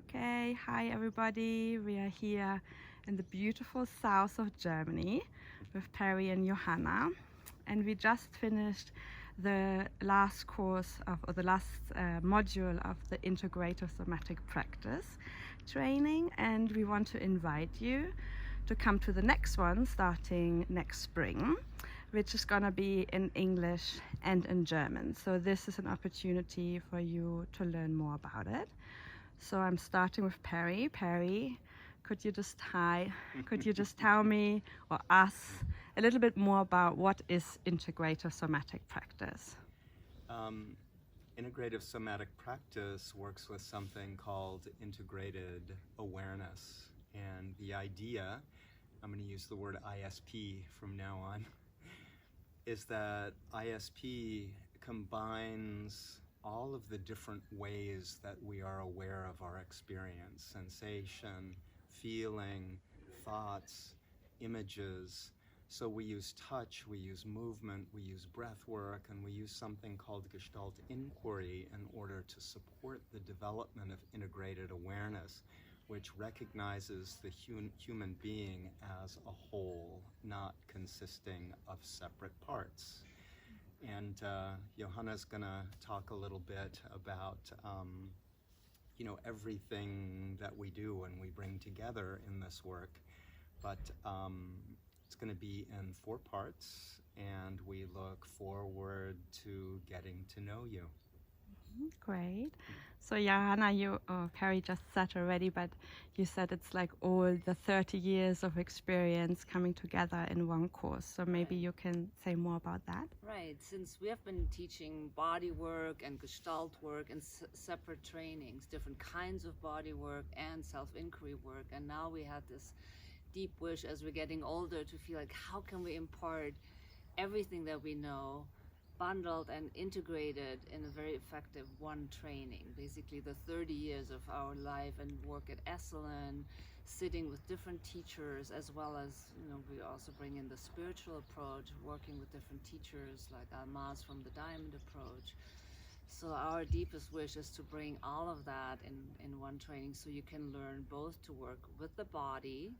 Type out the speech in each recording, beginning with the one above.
Okay, hi everybody. We are here in the beautiful south of Germany with Perry and Johanna, and we just finished the last course of, or the last module of the Integrative Somatic Practice training, and we want to invite you to come to the next one starting next spring, which is going to be in English and in German. So this is an opportunity for you to learn more about it. So I'm starting with Perry. Perry, could you just tell me or us a little bit more about what is Integrative Somatic Practice? Integrative Somatic Practice works with something called integrated awareness. And the idea, I'm going to use the word ISP from now on, is that ISP combines all of the different ways that we are aware of our experience: sensation, feeling, thoughts, images. So we use touch, we use movement, we use breath work, and we use something called Gestalt inquiry in order to support the development of integrated awareness, which recognizes the human being as a whole, not consisting of separate parts. And Johanna's going to talk a little bit about everything that we do and we bring together in this work. But it's going to be in 4 parts, and we look forward to getting to know you. Great. So Johanna, Perry just said already, but you said it's like all the 30 years of experience coming together in one course. So maybe you can say more about that. Right. Since we have been teaching body work and Gestalt work and separate trainings, different kinds of body work and self-inquiry work, and now we had this deep wish as we're getting older to feel like, how can we impart everything that we know bundled and integrated in a very effective one training. Basically the 30 years of our life and work at Esalen, sitting with different teachers, as well as, we also bring in the spiritual approach, working with different teachers like März from the Diamond approach. So our deepest wish is to bring all of that in one training, so you can learn both to work with the body,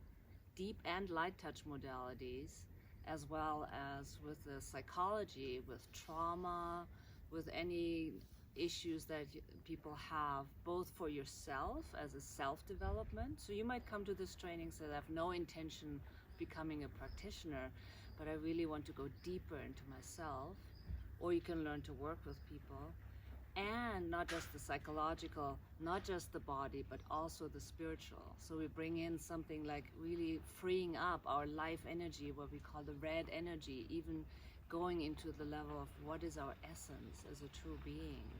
deep and light touch modalities, as well as with the psychology, with trauma, with any issues that people have, both for yourself as a self-development. So you might come to this training saying, I have no intention of becoming a practitioner, but I really want to go deeper into myself. Or you can learn to work with people, and not just the psychological, not just the body, but also the spiritual. So we bring in something like really freeing up our life energy, what we call the red energy, even going into the level of what is our essence as a true being,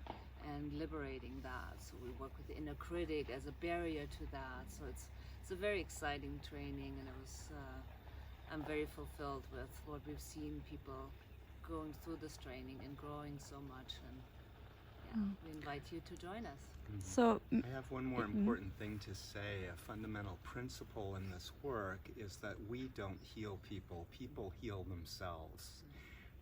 and liberating that. So we work with the inner critic as a barrier to that. So it's a very exciting training, and I'm very fulfilled with what we've seen people going through this training and growing so much. And we invite you to join us. Mm-hmm. So I have one more important thing to say. A fundamental principle in this work is that we don't heal people, people heal themselves.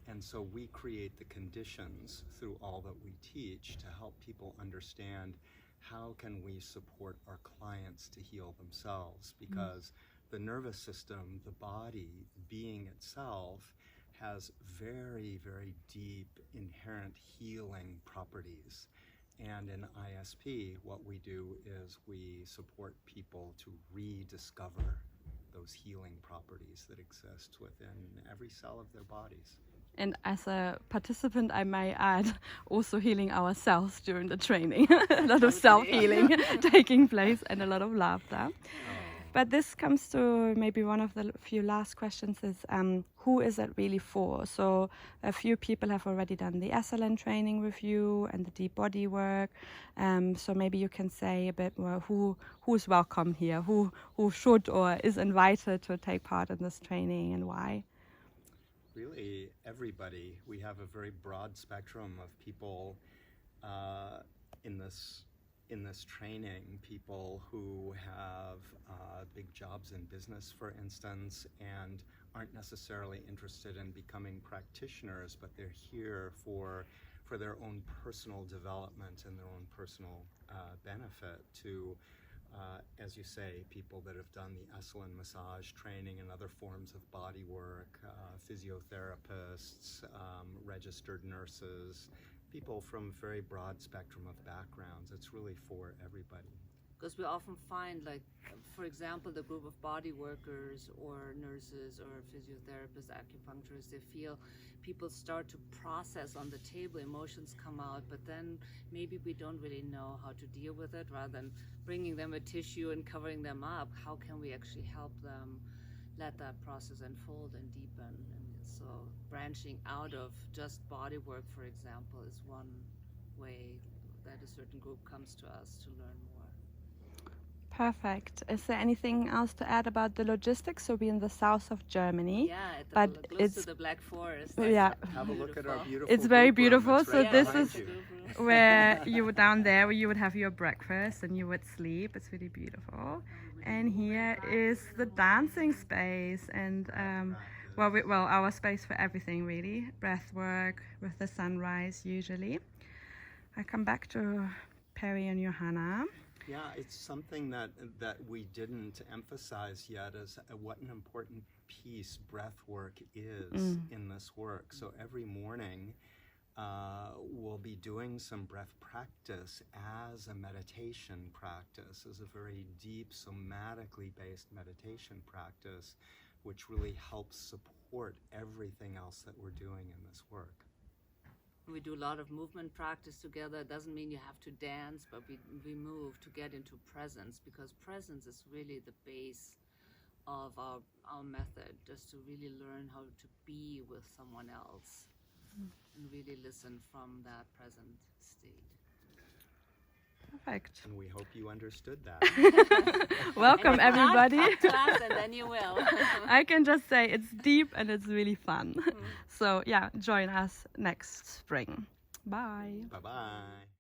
And so we create the conditions through all that we teach to help people understand how can we support our clients to heal themselves, because the nervous system, the body, being itself, has very, very deep inherent healing properties. And in ISP, what we do is we support people to rediscover those healing properties that exist within every cell of their bodies. And as a participant, I may add, also healing ourselves during the training. A lot of self-healing taking place and a lot of laughter. But this comes to maybe one of the few last questions is, who is it really for? So a few people have already done the Esalen training with you and the deep body work. So maybe you can say a bit more who's welcome here, who should or is invited to take part in this training, and why? Really, everybody. We have a very broad spectrum of people in this training, people who have big jobs in business, for instance, and aren't necessarily interested in becoming practitioners, but they're here for their own personal development and their own personal benefit, to as you say, people that have done the Esalen massage training and other forms of body work, physiotherapists, registered nurses, people from a very broad spectrum of backgrounds. It's really for everybody. Because we often find, like, for example, the group of body workers or nurses or physiotherapists, acupuncturists, they feel people start to process on the table, emotions come out, but then maybe we don't really know how to deal with it. Rather than bringing them a tissue and covering them up, how can we actually help them let that process unfold and deepen? And so branching out of just body work, for example, is one way that a certain group comes to us to learn more. Perfect. Is there anything else to add about the logistics? So we're in the south of Germany. Yeah, but close to the Black Forest. Yeah. Have a look at our beautiful It's very group room. beautiful. That's So right this behind is you. where you would down there where you would have your breakfast and you would sleep. It's really beautiful. And here is the dancing space and our space for everything really. Breath work with the sunrise usually. I come back to Perry and Johanna. Yeah, it's something that we didn't emphasize yet is what an important piece breath work is in this work. So every morning we'll be doing some breath practice as a meditation practice, as a very deep somatically based meditation practice, which really helps support everything else that we're doing in this work. We do a lot of movement practice together. It doesn't mean you have to dance, but we move to get into presence, because presence is really the base of our method, just to really learn how to be with someone else and really listen from that present state. Perfect. And we hope you understood that. Welcome everybody. Come to us and then you will. I can just say it's deep and it's really fun. So yeah, join us next spring. Bye. Bye-bye.